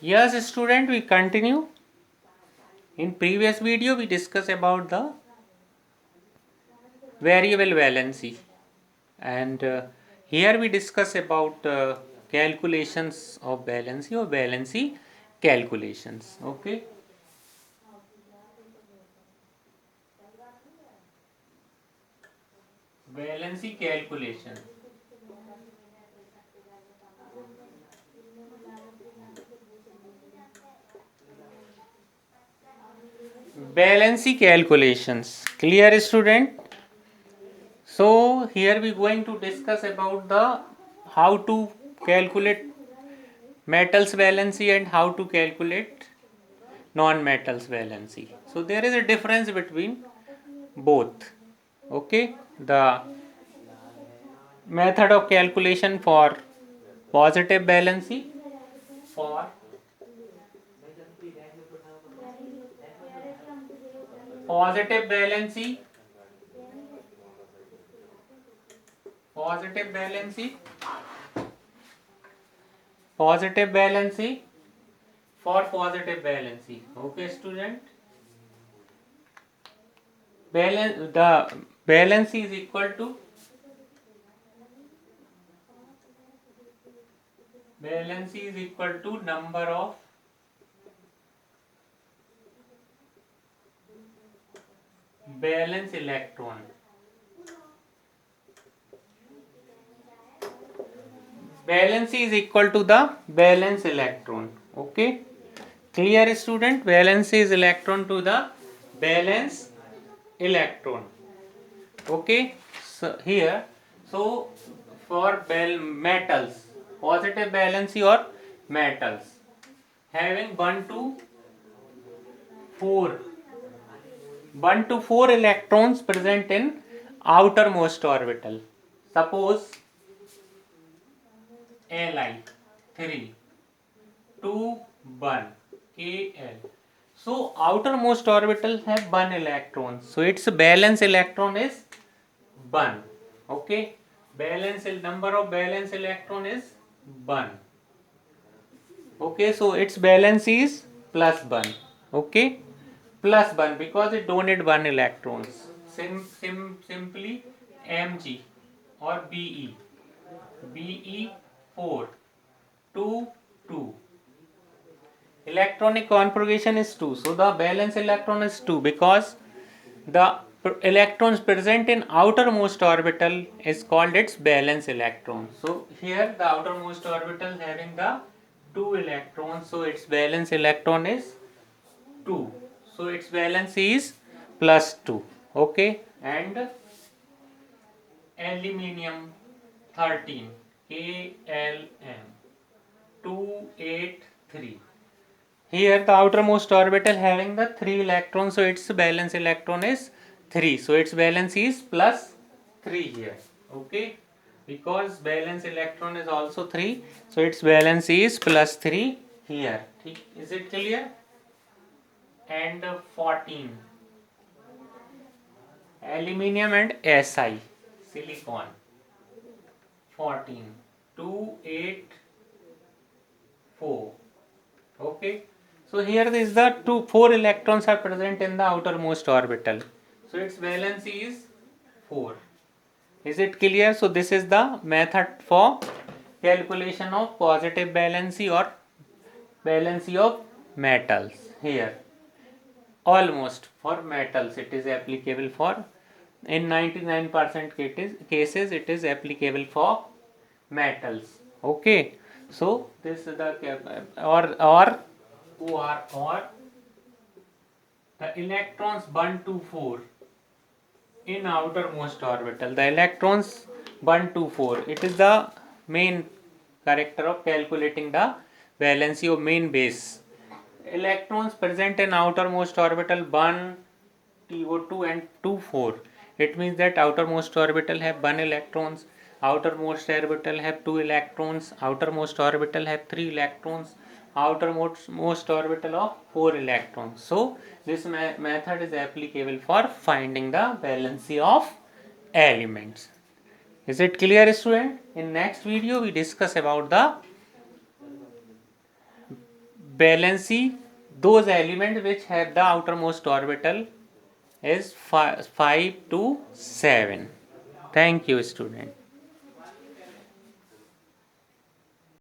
Yes, student, we continue. In previous video, we discussed about the variable valency, and here we discuss about calculations of valency or valency calculations. Okay. Valency calculation. Valency calculations. Clear, student? So here we going to discuss about the how to calculate metals valency and how to calculate non-metals valency. So there is a difference between both. Okay, the method of calculation for positive valency, for positive valency, positive valency, positive valency, for positive valency. Okay, student. The valency is equal to number of valence electron. Valency is equal to the valence electron. Okay, clear, student? Valency is electron to the valence electron. Okay, so here, so for metals, positive valency or metals having 1 to 4 electrons present in outermost orbital. Suppose Li 3 2 1 Kl. So outermost orbital have 1 electron. So its valence electron is 1. Okay, number of valence electron is 1. Okay, so its valence is plus 1. Okay, plus 1 because it donate 1 electrons. Simply Mg or Be 4 2 2. Electronic configuration is 2. So the valence electron is 2 because the electrons present in outermost orbital is called its valence electron. So here the outermost orbital having the 2 electrons, so its valence electron is 2. So its valence is plus 2. Okay, and aluminium 13 Alm 283. Here the outermost orbital having the 3 electrons, so its valence electron is 3. So its valence is plus 3 here. Okay, because valence electron is also 3, so its valence is plus 3 here. Is it clear? And 14 aluminium and Si silicon 14 284. Okay, so here is the 4 electrons are present in the outermost orbital, so its valence is 4. Is it clear? So this is the method for calculation of positive valency or valency of metals. Here almost for metals it is applicable for, in 99% cases it is applicable for metals. Okay, so this is the or the electrons 1 to 4 in outermost orbital. The electrons 1 to 4, it is the main character of calculating the valency of main base. Electrons present in outermost orbital 1, TO2 and 2, 4. It means that outermost orbital have 1 electrons, outermost orbital have 2 electrons, outermost orbital have 3 electrons, outermost orbital of 4 electrons. So this method is applicable for finding the valency of elements. Is it clear, student? In next video we discuss about the valency, those elements which have the outermost orbital is 5 to 7. Thank you, student.